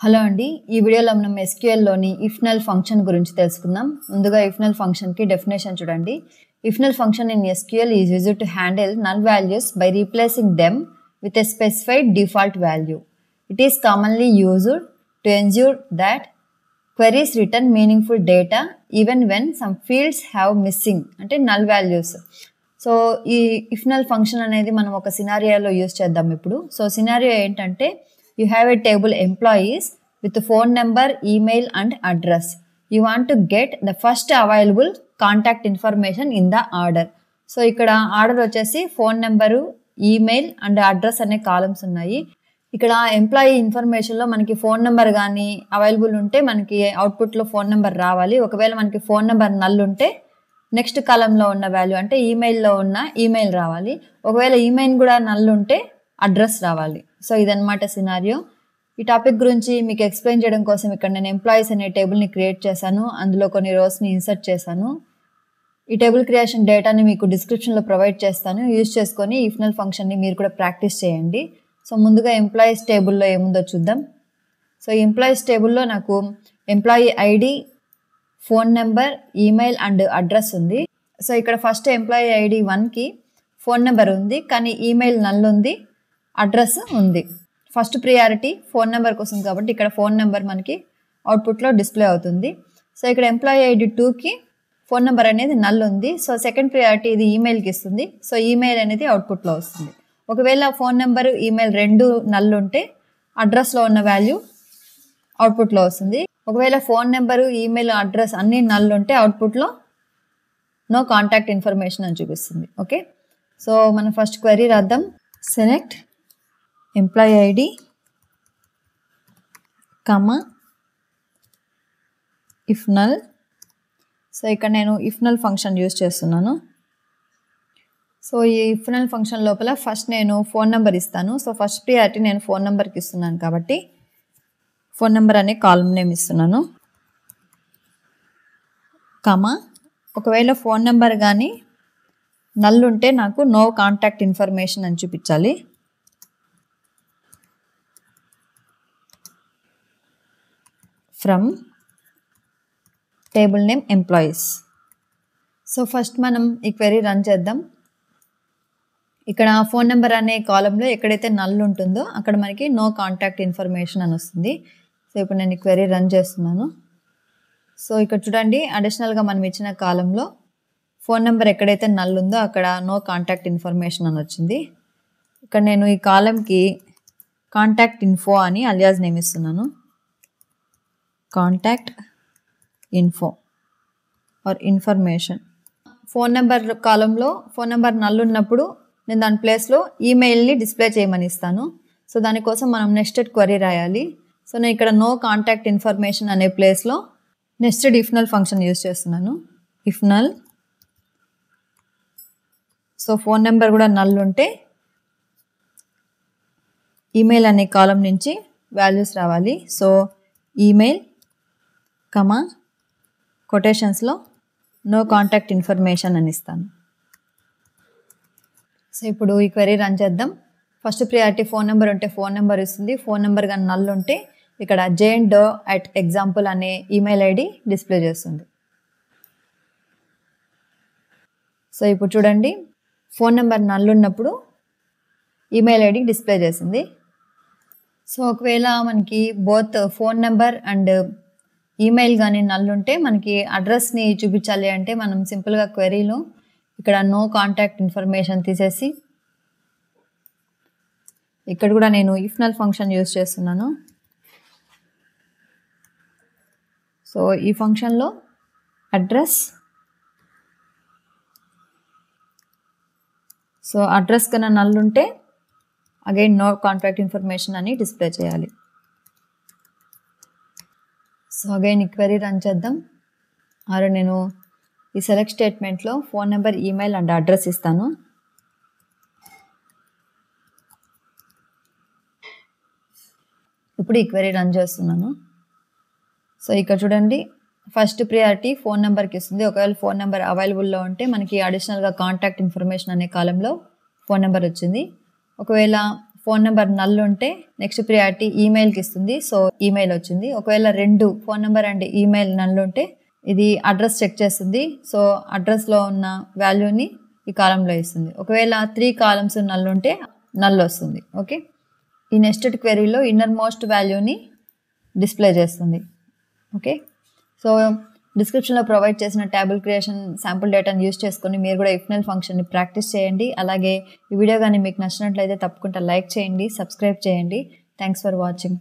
Hello అండి, ఈ వీడియోలో మనం SQLలోని ఇఫ్ నల్ ఫంక్షన్ గురించి తెలుసుకుందాం. ముందుగా ఇఫ్ నల్ ఫంక్షన్కి డెఫినేషన్ చూడండి. If null function in SQL is used to handle null values by replacing them with a specified default value. It is commonly used to ensure that queries return meaningful data even when some fields have missing అంటే null values. So ఈ if null function అనేది మనం ఒక సినారియోలో use చేద్దాం ఇప్పుడు. So scenario ఏంటంటే, you have a table employees with phone number, email and address. You want to get the first available contact information in the order. So ఇక్కడ order వచ్చేసి phone number, email and address అనే columns ఉన్నాయి. ఇక్కడ employee ఇన్ఫర్మేషన్లో మనకి phone number కానీ available ఉంటే మనకి అవుట్పుట్లో ఫోన్ నెంబర్ రావాలి. ఒకవేళ మనకి ఫోన్ నెంబర్ నల్ ఉంటే నెక్స్ట్ కాలంలో ఉన్న వాల్యూ అంటే ఈమెయిల్లో ఉన్న ఈమెయిల్ రావాలి. ఒకవేళ ఈమెయిల్ కూడా నల్ ఉంటే అడ్రస్ రావాలి. సో ఇదన్నమాట సినారియో. ఈ టాపిక్ గురించి మీకు ఎక్స్ప్లెయిన్ చేయడం కోసం ఇక్కడ నేను ఎంప్లాయీస్ అనే టేబుల్ని క్రియేట్ చేశాను. అందులో కొన్ని రోస్ని ఇన్సర్ట్ చేశాను. ఈ టేబుల్ క్రియేషన్ డేటాని మీకు డిస్క్రిప్షన్లో ప్రొవైడ్ చేస్తాను. యూజ్ చేసుకొని ఇఫ్ నల్ ఫంక్షన్ని మీరు కూడా ప్రాక్టీస్ చేయండి. సో ముందుగా ఎంప్లాయీస్ టేబుల్లో ఏముందో చూద్దాం. సో ఎంప్లాయీస్ టేబుల్లో నాకు employee ID, phone number, email and address ఉంది. సో ఇక్కడ ఫస్ట్ ఎంప్లాయీ ఐడి 1కి ఫోన్ నెంబర్ ఉంది, కానీ ఈమెయిల్ నల్ ఉంది, అడ్రస్ ఉంది. ఫస్ట్ ప్రియారిటీ ఫోన్ నెంబర్ కోసం కాబట్టి ఇక్కడ ఫోన్ నెంబర్ మనకి అవుట్పుట్లో డిస్ప్లే అవుతుంది. సో ఇక్కడ ఎంప్లాయీ ఐడి 2కి ఫోన్ నెంబర్ అనేది నల్ ఉంది. సో సెకండ్ ప్రియారిటీ ఇది ఈమెయిల్కి ఇస్తుంది. సో ఈమెయిల్ అనేది అవుట్పుట్లో వస్తుంది. ఒకవేళ ఫోన్ నెంబర్, ఈమెయిల్ రెండు నల్ ఉంటే అడ్రస్లో ఉన్న వాల్యూ అవుట్పుట్లో వస్తుంది. ఒకవేళ ఫోన్ నెంబరు, ఈమెయిల్, అడ్రస్ అన్నీ నల్ ఉంటే అవుట్పుట్లో నో కాంటాక్ట్ ఇన్ఫర్మేషన్ అని చూపిస్తుంది. ఓకే, సో మనం ఫస్ట్ క్వెరీ రాద్దాం. Select employee ID comma if null. So ఇక్కడ నేను ఇఫ్ నల్ ఫంక్షన్ యూజ్ చేస్తున్నాను. సో ఈ ఇఫ్ నల్ ఫంక్షన్ లోపల ఫస్ట్ నేను ఫోన్ నెంబర్ ఇస్తాను. సో ఫస్ట్ ప్రియారిటీ నేను ఫోన్ నెంబర్కి ఇస్తున్నాను కాబట్టి ఫోన్ నెంబర్ అనే కాలమ్ నేమ్ ఇస్తున్నాను. కమా ఒకవేళ ఫోన్ నెంబర్ కానీ నల్ ఉంటే నాకు నో కాంటాక్ట్ ఇన్ఫర్మేషన్ అని చూపించాలి. From table name employees. So first మనం ఈ క్వెరీ రన్ చేద్దాం. ఇక్కడ ఫోన్ నెంబర్ అనే కాలంలో ఎక్కడైతే నల్ ఉంటుందో అక్కడ మనకి నో కాంటాక్ట్ ఇన్ఫర్మేషన్ అని వస్తుంది. సో ఇప్పుడు నేను ఈ క్వెరీ రన్ చేస్తున్నాను. సో ఇక్కడ చూడండి, అడిషనల్గా మనం ఇచ్చిన కాలంలో ఫోన్ నెంబర్ ఎక్కడైతే నల్ ఉందో అక్కడ నో కాంటాక్ట్ ఇన్ఫర్మేషన్ అని వచ్చింది. ఇక్కడ నేను ఈ కాలంకి కాంటాక్ట్ ఇన్ఫో అని అలియాస్ నేమ్ ఇస్తున్నాను. Contact info or information. Phone number కాలంలో ఫోన్ నెంబర్ నల్ ఉన్నప్పుడు నేను దాని ప్లేస్లో ఈమెయిల్ని డిస్ప్లే చేయమని ఇస్తాను. సో దానికోసం మనం నెస్టెడ్ క్వరీ రాయాలి. సో నేను ఇక్కడ నో కాంటాక్ట్ ఇన్ఫర్మేషన్ అనే ప్లేస్లో nested if null function use చేస్తున్నాను. If null. So phone number కూడా నల్ ఉంటే ఈమెయిల్ అనే కాలం నుంచి వాల్యూస్ రావాలి. సో ఈమెయిల్ కమా కొటేషన్స్లో నో కాంటాక్ట్ ఇన్ఫర్మేషన్ అని ఇస్తాను. సో ఇప్పుడు ఈ క్వెరీ రన్ చేద్దాం. ఫస్ట్ ప్రియారిటీ ఫోన్ నెంబర్ ఉంటే ఫోన్ నెంబర్ ఇస్తుంది. ఫోన్ నెంబర్ కానీ నల్ ఉంటే ఇక్కడ jane.example అనే ఈమెయిల్ ఐడి డిస్ప్లే చేస్తుంది. సో ఇప్పుడు చూడండి, ఫోన్ నెంబర్ నల్ ఉన్నప్పుడు ఈమెయిల్ ఐడి డిస్ప్లే చేసింది. సో ఒకవేళ మనకి both phone number and email కానీ నల్ ఉంటే మనకి అడ్రస్ని చూపించాలి అంటే మనం సింపుల్గా క్వెరీలో ఇక్కడ నో కాంటాక్ట్ ఇన్ఫర్మేషన్ తీసేసి ఇక్కడ కూడా నేను ఇఫ్ నల్ ఫంక్షన్ యూజ్ చేస్తున్నాను. సో ఈ ఫంక్షన్లో అడ్రస్, సో అడ్రస్ కన్నా నల్ ఉంటే అగైన్ నో కాంటాక్ట్ ఇన్ఫర్మేషన్ అని డిస్ప్లే చేయాలి. సో అగైన్ ఈ క్వెరీ రన్ చేద్దాం. నేను ఈ సెలెక్ట్ స్టేట్మెంట్లో phone number, email and address ఇస్తాను. ఇప్పుడు ఈ క్వెరీ రన్ చేస్తున్నాను. సో ఇక్కడ చూడండి, ఫస్ట్ ప్రియారిటీ ఫోన్ నెంబర్కి ఇస్తుంది. ఒకవేళ ఫోన్ నెంబర్ అవైలబుల్లో ఉంటే మనకి అడిషనల్గా కాంటాక్ట్ ఇన్ఫర్మేషన్ అనే కాలంలో ఫోన్ నెంబర్ వచ్చింది. ఒకవేళ ఫోన్ నెంబర్ నల్ ఉంటే నెక్స్ట్ ప్రియారిటీ ఈమెయిల్కి ఇస్తుంది. సో ఈమెయిల్ వచ్చింది. ఒకవేళ 2 phone number and email null ఉంటే ఇది అడ్రస్ చెక్ చేస్తుంది. సో అడ్రస్లో ఉన్న వాల్యూని ఈ కాలంలో ఇస్తుంది. ఒకవేళ 3 కాలమ్స్ నల్ ఉంటే నల్ వస్తుంది. ఓకే, ఈ నెస్టెడ్ క్వెరీలో ఇన్నర్ మోస్ట్ వాల్యూని డిస్ప్లే చేస్తుంది. ఓకే, సో డిస్క్రిప్షన్లో ప్రొవైడ్ చేసిన టేబుల్ క్రియేషన్ శాంపుల్ డేటాను యూస్ చేసుకొని మీరు కూడా ఇఫ్నల్ ఫంక్షన్ని ప్రాక్టీస్ చేయండి. అలాగే ఈ వీడియో కానీ మీకు నచ్చినట్లయితే తప్పకుండా లైక్ చేయండి, సబ్స్క్రైబ్ చేయండి. Thanks for watching.